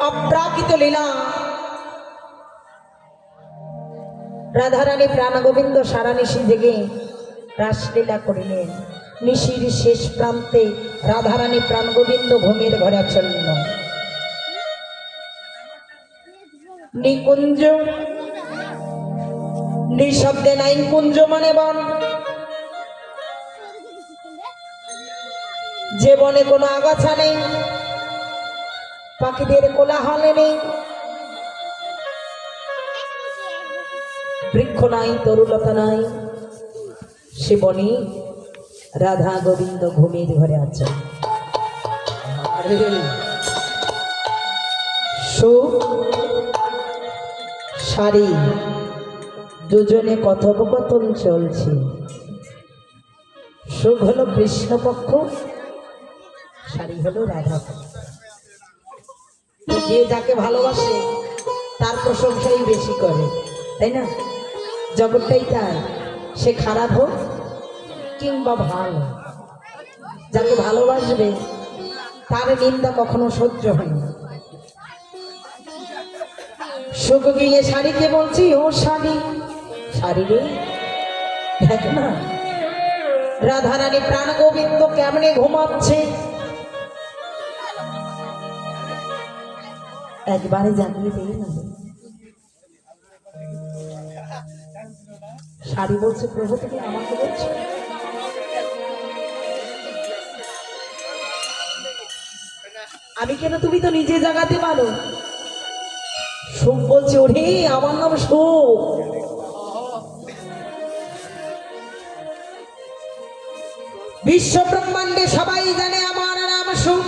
অপ্রাকৃত লীলা। রাধারানী প্রাণ গোবিন্দ সারা নিশি জেগে রাসলীলা করিলেন। নিশির শেষ প্রান্তে রাধারানী প্রাণ গোবিন্দ ঘুমের ঘরে আচ্ছন্ন। নিকুঞ্জ নিঃশব্দে নাই কুঞ্জ মানে বন, যে বনে কোনো আগাছা নেই, পাখিদের কোলাহলে নেই, বৃক্ষ নাই, তরুলতা নাই, সে বনে রাধা গোবিন্দ ঘুমের ঘরে আছেন। সুখ সারি দুজনে কথোপকথন চলছে। সুখ হলো কৃষ্ণপক্ষ, সারি হলো রাধা পক্ষ। যে যাকে ভালোবাসে তার প্রশংসাই বেশি করে, তাই না? জগৎটাই তাই, সে খারাপ হোক কিংবা ভালো, যাকে ভালোবাসবে তার নিন্দা কখনো সহ্য হয় না। সুখ গিয়ে শাড়িকে বলছি, ও শাড়ি, শাড়ি রে দেখ না রাধারানী প্রাণ গোবিন্দ কেমনে ঘুমাচ্ছে, একবারে জাগিয়ে দেই না। শাড়ি বলছে, প্রভু তুমি আমাকে বলছো? আমি কেন? তুমি তো নিজে জাগাতে পারো। সুখ বলছে, ওরে আমার নাম সুখ। বিশ্ব ব্রহ্মাণ্ডে সবাই জানে আমার নাম সুখ।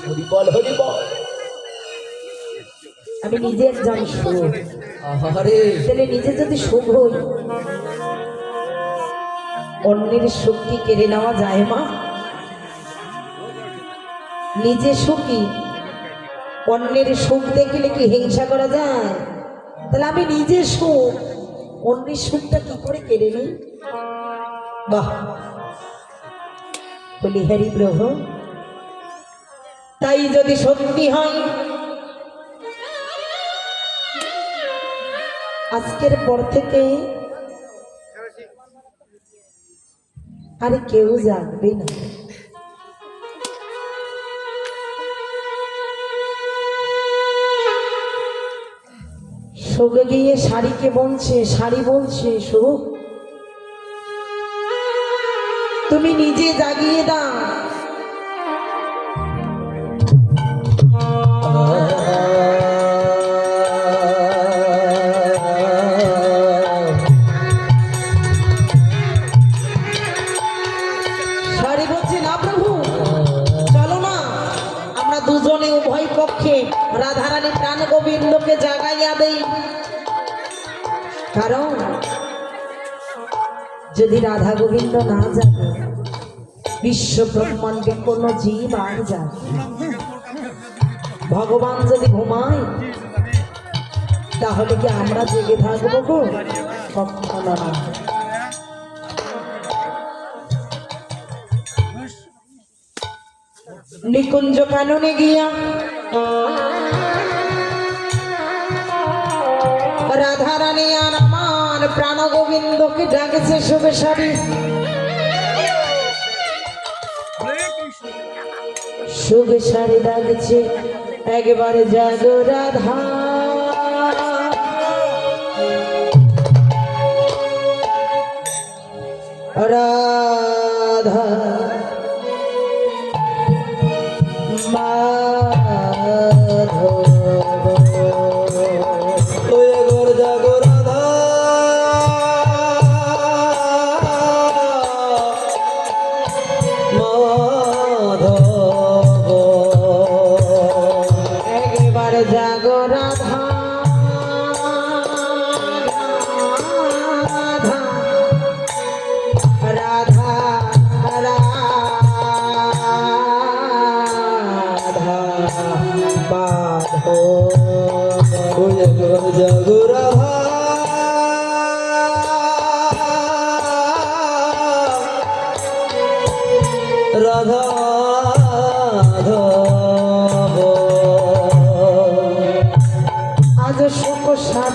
হরি বল, হরি বল। আমি নিজে একজন সুখ। তাহলে নিজে যদি সুখ হই, অন্যের সুখ কি কেড়ে নেওয়া যায় মা? নিজে সুখী, অন্যের সুখ দেখলে কি হিংসা করা যায়? তাহলে আমি নিজে সুখ, অন্যের সুখটা কি করে কেড়ে নিই? বাহ, বলি হরি প্রভু। তাই যদি সত্যি হয়, আজকের পর থেকে আরে কেউ জানবে না। সুখ গিয়ে শাড়িকে বলছে, শাড়ি বলছে, সুখ তুমি নিজে জাগিয়ে দাও। শাড়ি বলছে, না প্রভু চলো না, আমরা দুজনে উভয় পক্ষে রাধারানী প্রাণ গোবিন্দকে জাগাইয়া দেই। কারণ যদি রাধা গোবিন্দ না জাগে, বিশ্ব ব্রহ্মাণ্ডে কোন জীব আর জাগে। ভগবান যদি ঘুমায়, তাহলে কি আমরা জেগে থাকবো গো? কখনো না। নিকুঞ্জ কাননে গিয়া রাধারানী আর আমার প্রাণ গোবিন্দকে ডাকছে শুভে শাড়ি। শুভে শাড়ি ডাকছে, একবারে জাগো রাধা। রাধা রাধা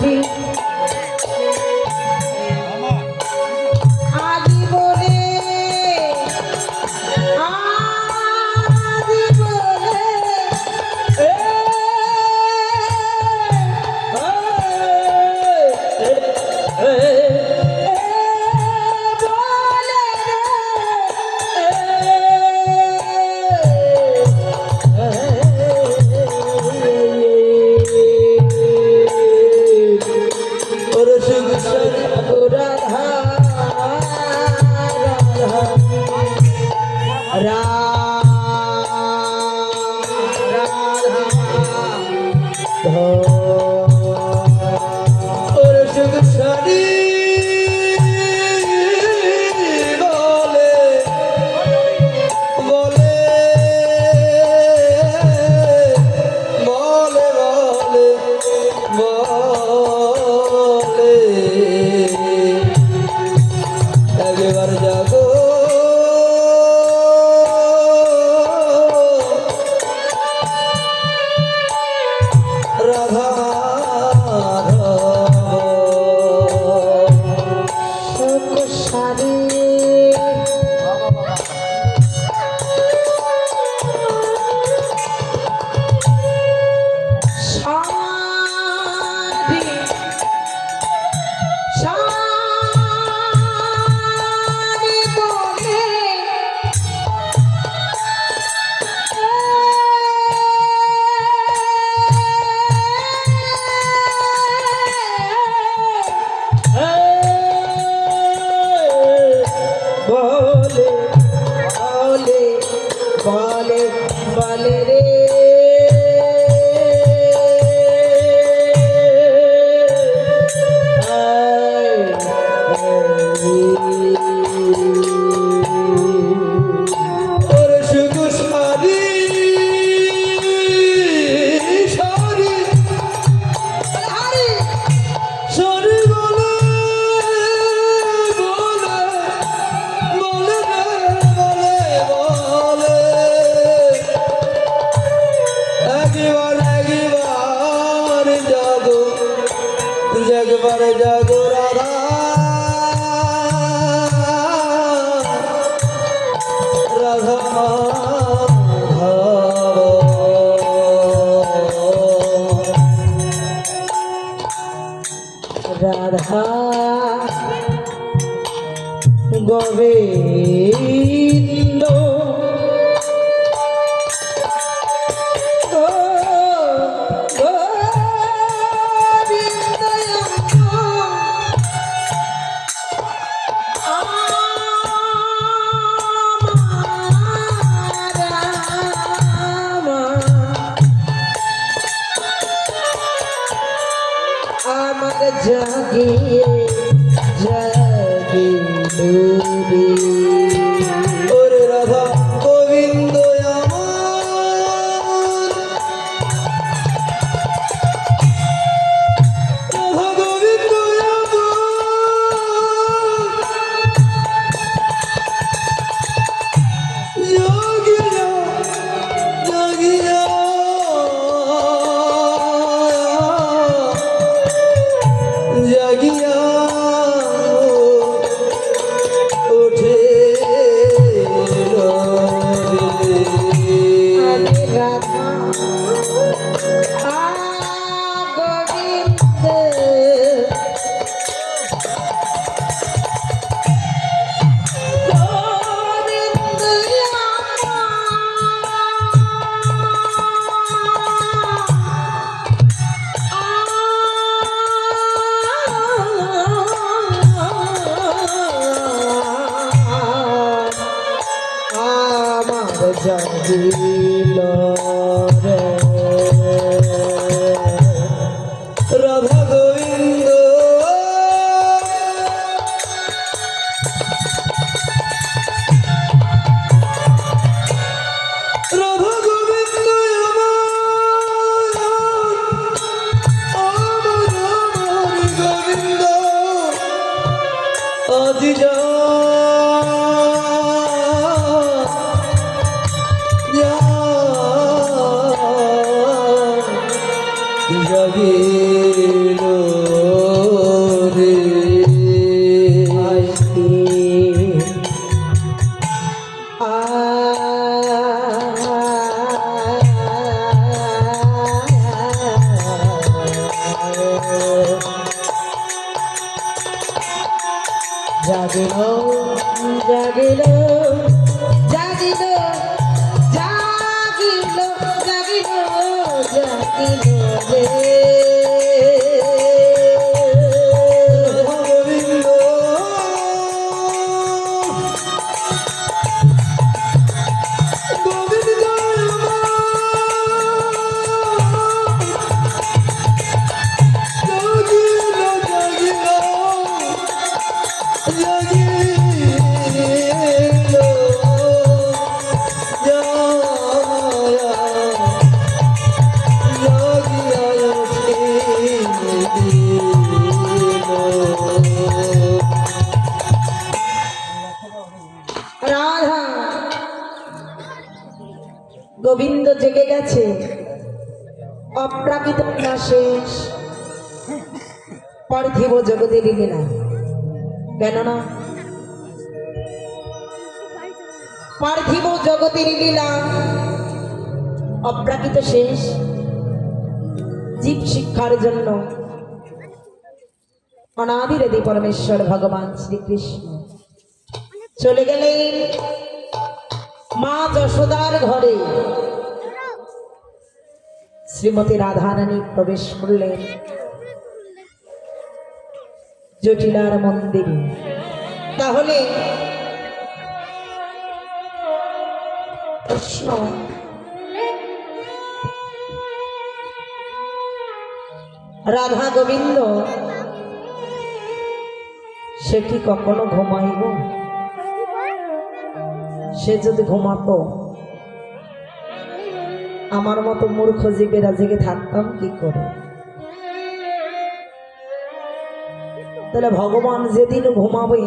সারি আজি বলে আজি বলে বলে বলে রে जगबर जगो राधा राधा राधा गोविंद আমার জাগিয়ে জাগিলুবি ওরে রাধা গোবিন্দ আমার রাধা গোবিন্দ জাগিয়া জাগিয়া জাগিয়া উঠে রাধা গোবিন্দ জাগিল রে রাধা গোবিন্দ রাধা গোবিন্দ আমার গোবিন্দ আজি যা জাগিলো রে রাধা গোবিন্দ গোবিন্দ রাধা গোবিন্দ জেগে গেছে, অপ্রাকৃত লীলা শেষ, পার্থিব জগতের লীলা। কেননা পার্থিব জগতের লীলা অপ্রাকৃত শেষ। জীব শিক্ষার জন্য অনাদিরেদি পরমেশ্বর ভগবান শ্রীকৃষ্ণ চলে গেলেন মা যশোদার ঘরে। শ্রীমতী রাধারানী প্রবেশ করলেন জটিলার মন্দিরে। তাহলে প্রশ্ন, রাধা গোবিন্দ সে কি কখনো ঘুমাইব? সে যদি ঘুমাতো, আমার মতো মূর্খ জীবেরা জেগে থাকতাম কি করে? তাহলে ভগবান যেদিন ঘুমাবে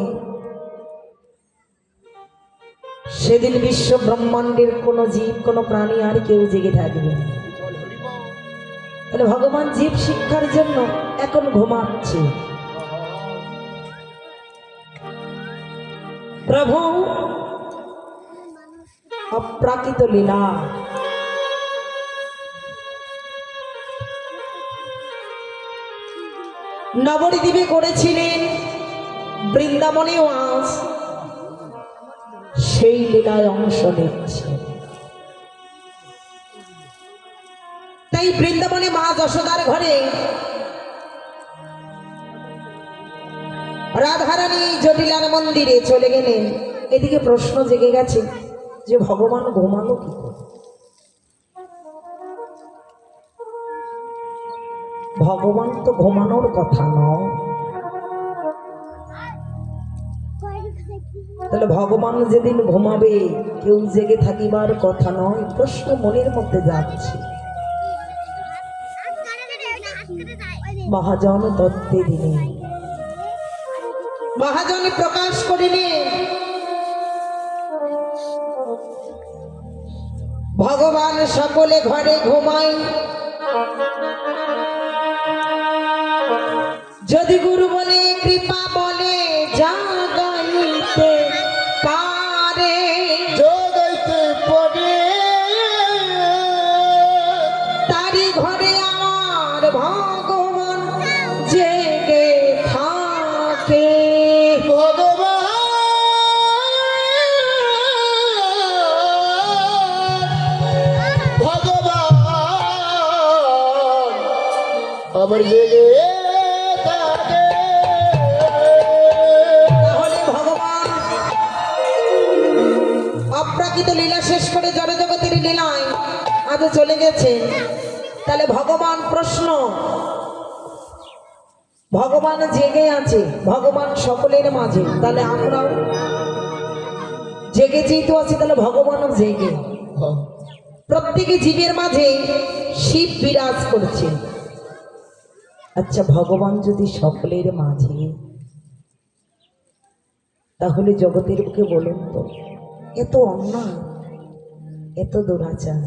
সেদিন বিশ্ব ব্রহ্মাণ্ডের কোনো জীব, কোনো প্রাণী আর কেউ জেগে থাকবে না। তাহলে ভগবান জীব শিক্ষার জন্য এখন ঘুমাচ্ছে। প্রভু অপ্রাকৃত লীলা, নবদ্বীপে করেছিলেন, বৃন্দাবনেও আজ সেই লীলায় অংশ নিচ্ছে। তাই বৃন্দাবনে মা যশোদার ঘরে রাধারানী জটিলার মন্দিরে চলে গেলেন। এদিকে প্রশ্ন জেগে গেছে যে ভগবান ঘুমালো কি করে? ভগবান তো ঘুমানোর কথা নয়। তাহলে ভগবান যেদিন ঘুমাবে কেউ জেগে থাকিবার কথা নয়। প্রশ্ন মনের মধ্যে যাচ্ছে। মহাজন তত্ত্বে দিনে মহাজনে প্রকাশ করিলে ভগবান সকলে ঘরে ঘুমায়, যদি গুরু বলে কৃপা বলে জাগাইতে পারে, জগাইতে পারে তারি ঘরে আমার ভগবান জেগে থাকে। আমার জেগে থাকে। তাহলে ভগবান অপ্রাকৃত লীলা শেষ করে জড়জগতের লীলায় আজ চলে গেছেন। তাহলে ভগবান প্রশ্ন, ভগবান জেগে আছে, ভগবান সকলের মাঝে, তাহলে আমরাও জেগে যেহেতু আছি তাহলে ভগবানও জেগে। প্রত্যেকে জীবের মাঝে শিব বিরাজ করছে। আচ্ছা, ভগবান যদি সকলের মাঝে, তাহলে জগতের বুকে বলুন তো এত অন্যায়, এত দুরাচার,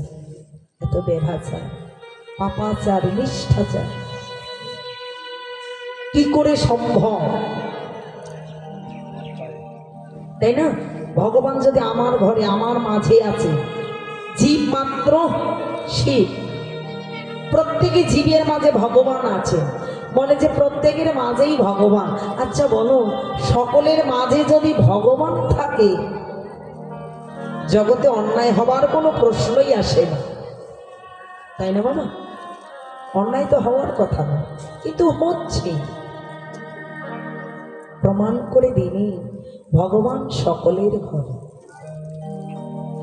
এত ব্যভাচার, পাপাচার, নিষ্ঠাচার কি করে সম্ভব? তাই না? ভগবান যদি আমার ঘরে, আমার মাঝে আছে, জীব মাত্র শিব, প্রত্যেকে জীবের মাঝে ভগবান আছে, বলে যে প্রত্যেকের মাঝেই ভগবান। আচ্ছা বলো, সকলের মাঝে যদি ভগবান থাকে জগতে অন্যায় হবার কোনো প্রশ্নই আসে না, তাই না বাবা? অন্যায় তো হওয়ার কথা না, কিন্তু হচ্ছে। প্রমাণ করে দিনি ভগবান সকলের ঘরে।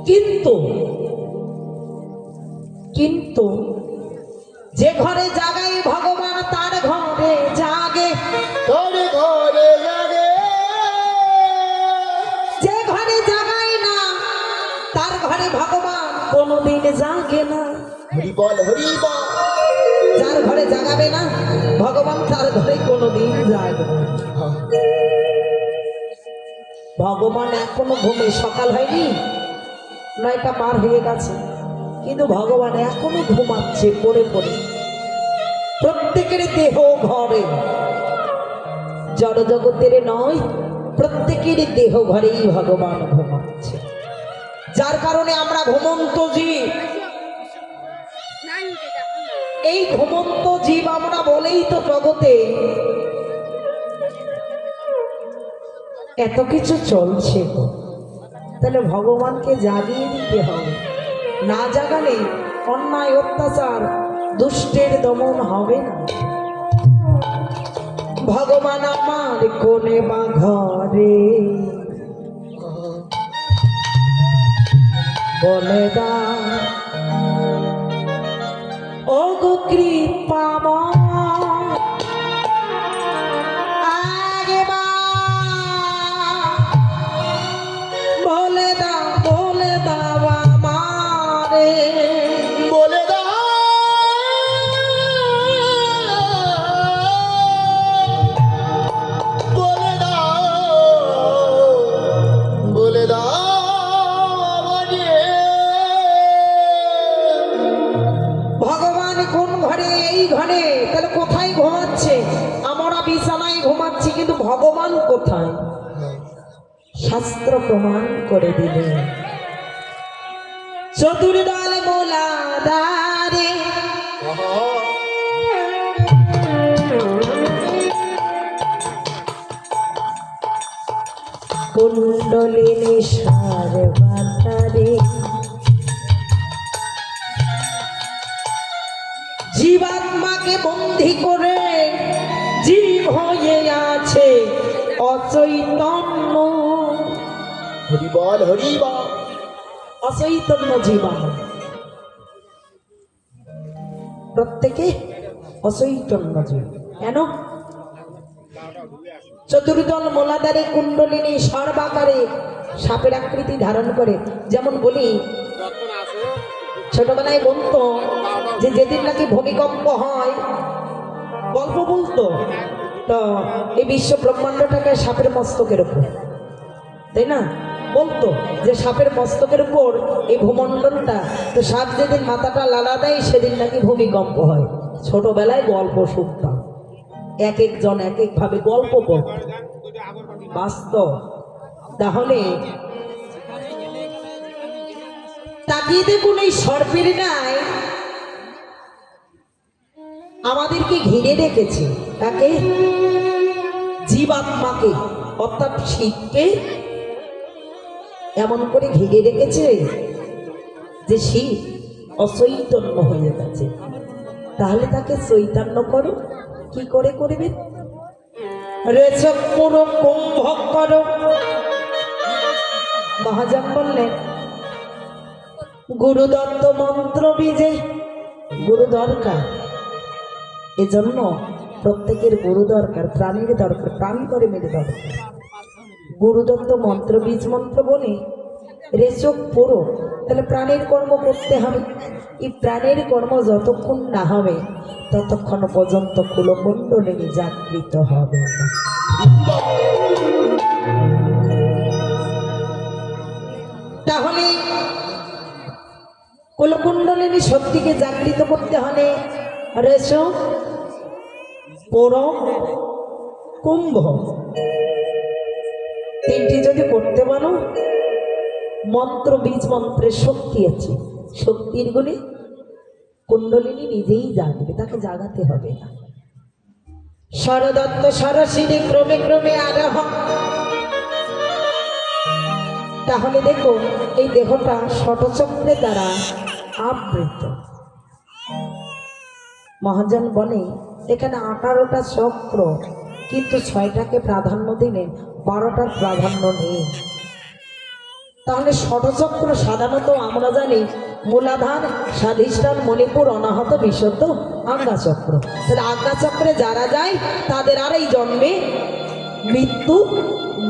কিন্তু কিন্তু যে ঘরে জাগাই ভগবান তার ঘরে জাগে, তোর ঘরে লাগে যে ঘরে জাগাই না তার ঘরে ভগবান কোনোদিন জাগে না। হরি বল হরি বল। যার ঘরে জাগাবে না ভগবান তার ঘরে কোনোদিন জাগবে না। ভগবান এখনো ঘুমে, সকাল হয়নি, 9টা পার হয়ে গেছে, কিন্তু ভগবান এখনো ঘুমাচ্ছে পড়ে পড়ে। প্রত্যেকের দেহ ঘরে, জড় জগতের নয়, প্রত্যেকের দেহ ঘরেই ভগবান ঘুমাচ্ছে। যার কারণে আমরা ঘুমন্ত জীব। এই ঘুমন্ত জীব আমরা বলেই তো জগতে এত কিছু চলছে। তাহলে ভগবানকে জাগিয়ে দিতে হবে, না জাগালে অন্যায় অত্যাচার দুষ্টের দমন হবে না। ভগবান আমার কোনে বা ঘরে বলে দা ও গো কৃপাময়, বলে দাও আমারে, বলে দাও বলে দাও বলে দাও আমারে। ভগবান কোন ঘরে? এই ঘরে। তাহলে কোথায় ঘুমাচ্ছে? আমরা বিছানায় ঘুমাচ্ছি, কিন্তু ভগবান কোথায়? শাস্ত্র প্রমাণ করে দিলে চতুর্দল মোলাদারে কুণ্ডলিনী সারবাতারে জীবাত্মাকে বন্দী করে জীব হয়ে আছে অচৈতন্য। হরি বল হরি বল। অচৈতন্য জীবাত্মা, প্রত্যেকে অচৈতন্য জীব। কেন? চতুর্দল মোলাদারে কুণ্ডলিনী সর্বাকারে সাপের আকৃতি ধারণ করে। যেমন বলি, ছোটবেলায় বলতো যে যেদিন নাকি ভূমিকম্প হয়, গল্প বলতো, তো এই বিশ্ব ব্রহ্মাণ্ডটাকে সাপের মস্তকের উপর, তাই না? বলতো যে সাপের মস্তকের উপর এই ভূমণ্ডলটা, তো সাপ যেদিন মাথাটা লালা দেয় সেদিন নাকি ভূমিকম্প হয়। ছোটবেলায় গল্প শুনতাম, এক একজন এক এক ভাবে গল্প বলত, বাস্তব। তাহলে তাকিয়ে দেখুন, এই সর্পের নাই আমাদেরকে ঘিরে রেখেছে। তাকে জীবাত্মাকে, অর্থাৎ শিবকে এমন করে ঘিরে রেখেছে যে শিব অচৈতন্য হয়ে গেছে। তাহলে তাকে চৈতন্য করো, কি করে করবে? রয়েছে পুরো কুম্ভ করো। মহাজন বললেন গুরুদত্ত মন্ত্র বীজে গুরু দরকার। এজন্য প্রত্যেকের গুরু দরকার, প্রাণীর দরকার, প্রাণ করে মেরে দরকার। গুরুদত্ত মন্ত্র বীজ মন্ত্র বলে রেচক পুরো। তাহলে প্রাণের কর্ম করতে হবে। এই প্রাণের কর্ম যতক্ষণ না হবে ততক্ষণ পর্যন্ত কুলকুণ্ডলিনী জাগৃত হবে না। তাহলে কুলকুণ্ডলিনী শক্তিকে জাগৃত করতে হলে রেচক পুরো কুম্ভ তিনটি যদি করতে পারো, মন্ত্র বীজ মন্ত্রের শক্তি আছে, শক্তির গুণে কুণ্ডলিনী নিজেই জাগবে, তাকে জাগাতে হবে না। শরদত্ত সরসিনী ক্রমে ক্রমে আরোহ। তাহলে দেখো এই দেহটা ষটচক্রের দ্বারা আবৃত। মহাজন বলে এখানে 18টা চক্র, কিন্তু 6টাকে প্রাধান্য দিলেন, 12টার প্রাধান্য নেই। তাহলে ষটচক্র সাধারণত আমরা জানি মূলাধার, স্বাধিষ্ঠান, মণিপুর, অনাহত, বিশুদ্ধ, আজ্ঞাচক্র। তাহলে আজ্ঞাচক্রে যারা যায় তাদের আর এই জন্মে মৃত্যু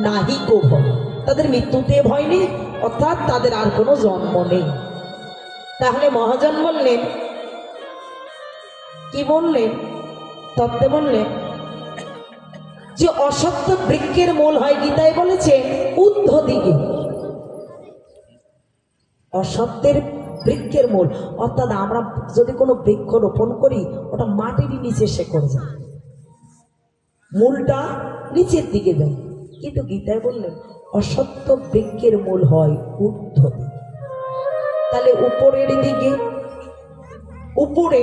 নাহি কো ভয়, তাদের মৃত্যুতে ভয় নেই, অর্থাৎ তাদের আর কোনো জন্ম নেই। তাহলে মহাজন বললেন, কি বললেন? তত্ত্বে বললেন যে অসত্য বৃক্ষের মূল হয়, গীতায় বলেছে ঊর্ধ্ব দিকে। অসত্যের বৃক্ষের মূল, অর্থাৎ আমরা যদি কোনো বৃক্ষ রোপণ করি ওটা মাটির নিচে শেকড় যায়, মূলটা নিচের দিকে যায়। কিন্তু গীতায় বললেন অসত্য বৃক্ষের মূল হয় ঊর্ধ্ব দিকে। তাহলে উপরের দিকে, উপরে,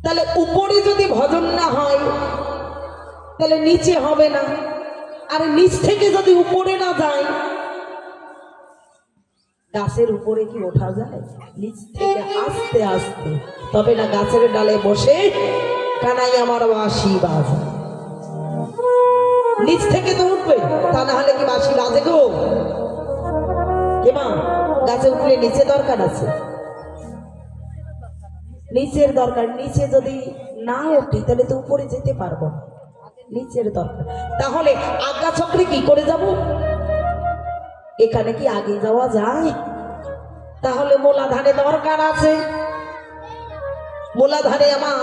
তাহলে উপরে যদি ভজন না হয় তাহলে নিচে হবে না, আর নিচ থেকে যদি উপরে না যায়, গাছের উপরে কি ওঠা যায়? নিচ থেকে আস্তে আস্তে, তবে না গাছের ডালে বসে কানাই আমার বাঁশি বাজা, নিচ থেকে তো উঠবে, তা না হলে কি বাঁশি বাজে গো? কেমা গাছে উঠলে নিচে দরকার আছে, নিচের দরকার। নিচে যদি না ওঠে তাহলে তো উপরে যেতে পারবো না, নিচের দরকার। তাহলে আজ্ঞা চক্রে কি করে যাব? এখানে কি আগে যাওয়া যায়? তাহলে মূলাধারে দরকার আছে। মূলাধারে আমার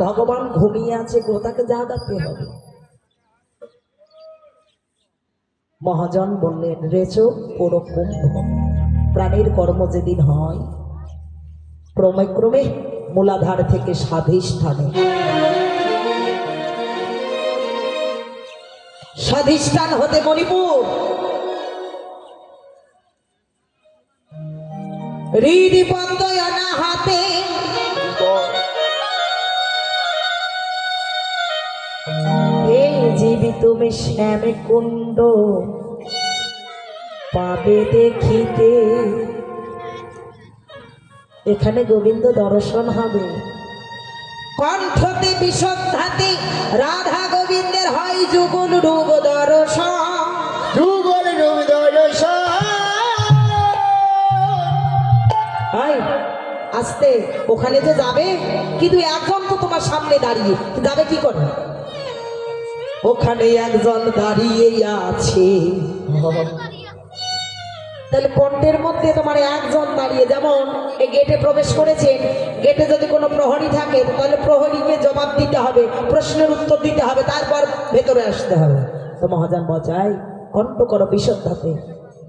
ভগবান ঘুমিয়ে আছে, কোথাকে জাগাতে হবে। মহাজন বললেন রেচো পুরো কুম্ভ, প্রাণীর কর্ম যেদিন হয় ক্রমে ক্রমে মূলাধার থেকে স্বাধিষ্ঠানে, স্বাধিষ্ঠান হতে মণিপুর, হৃদি পদ্ময় অনাহতে, হে জীবি তুমি শ্যামে কুণ্ড পাবে দেখিতে। এখানে গোবিন্দ দর্শন হবে, কণ্ঠতে বিশুদ্ধাতে রাধা গোবিন্দের হয় যুগল রূপ দর্শন, যুগল রূপ দর্শন। আস্তে ওখানে যে যাবে, কিন্তু একজন তো তোমার সামনে দাঁড়িয়ে যাবে কি করে? ওখানে একজন দাঁড়িয়ে আছে, তাহলে কণ্ঠের মধ্যে তোমার একজন দাঁড়িয়ে, যেমন এই গেটে প্রবেশ করেছেন, গেটে যদি কোনো প্রহরী থাকে তাহলে প্রহরীকে জবাব দিতে হবে, প্রশ্নের উত্তর দিতে হবে, তারপর ভেতরে আসতে হবে। তো মহাজন বচাই কণ্ঠ করো বিশুদ্ধাতে,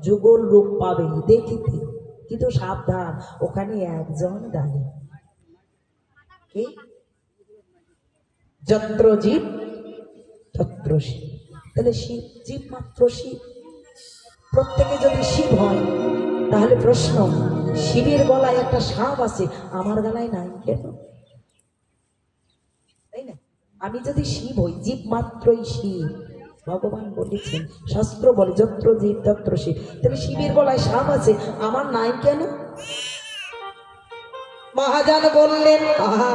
যুগল রূপ পাবে দেখিতে, কিন্তু সাবধান ওখানে একজন দাঁড়িয়ে। কি? যত্র জীব তত্র শিব। তাহলে শিব, জীব মাত্র শিব। প্রত্যেকে যদি শিব হয় তাহলে প্রশ্ন, শিবের গলায় একটা সাপ আছে, আমার গলায় নাই কেন? তাই না? আমি যদি শিব হই, জীব মাত্রই শিব, ভগবান বলেছেন, শাস্ত্র বলে যত্র জীব তত্র শিব। তাহলে শিবের গলায় সাপ আছে, আমার নাই কেন? মহাজন বললেন আহা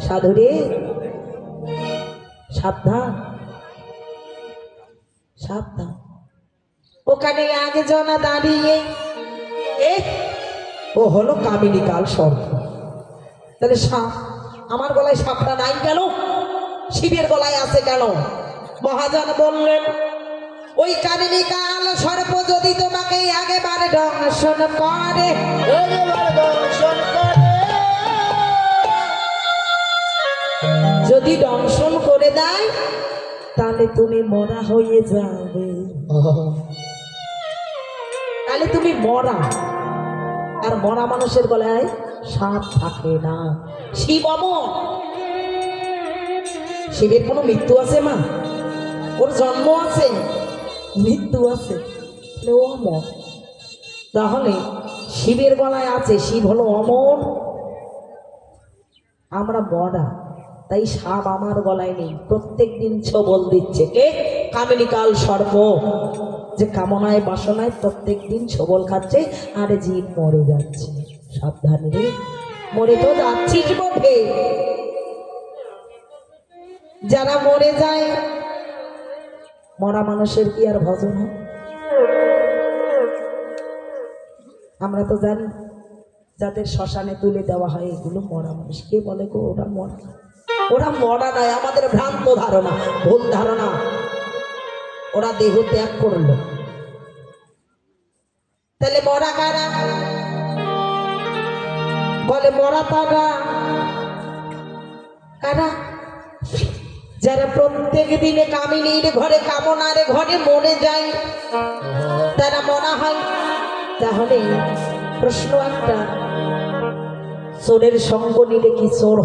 সাধুরে সাবধান, সাবধান, ওখানে একজন দাঁড়িয়ে, ও হলো কামিনী কাল সর্প। তাহলে সাপ, আমার গলায় সাপটা নাই কেন? শিবের গলায় আছে কেন? মহাজন বললেন ওই কামিনী কাল সর্প যদি তোমাকে আগেবার দংশন করে, যদি দংশন করে দেয় তাহলে তুমি মরা হয়ে যাবে, তাহলে তুমি মরা। আর মরা মানুষের গলায় সাপ থাকে না। শিব অমর, শিবের কোনো মৃত্যু আছে মা? ওর জন্ম আছে, মৃত্যু আছে, ও অমর। তাহলে শিবের গলায় আছে, শিব হলো অমর, আমরা মরা, তাই সাপ আমার গলায় নেই। প্রত্যেক দিন ছবল দিচ্ছে কে? কামিনী কাল সর্প, যে কামনায় বাসনায় প্রত্যেক দিন ছবল খাচ্ছে আর জীব মরে যাচ্ছে। সাবধান রে, মরে তো যাচ্ছিস বটে, যারা মরে যায় মরা মানুষের কি আর ভজন হয়? আমরা তো জানি যাদের শ্মশানে তুলে দেওয়া হয় এগুলো মরা মানুষ। কে বলে গো ওরা মরা? ওরা মরা নয়, আমাদের ভ্রান্ত ধারণা, ভুল ধারণা। ওরা দেহ ত্যাগ করলো। তাহলে মরা কারা? বলে মরা তারা কারা? যারা প্রত্যেক দিনে কামিনীর ঘরে কামনার ঘরে মরে যায় তারা মরা হয়। তাহলে প্রশ্ন একটা, চোরের সঙ্গ নিলে কি চোর হয়?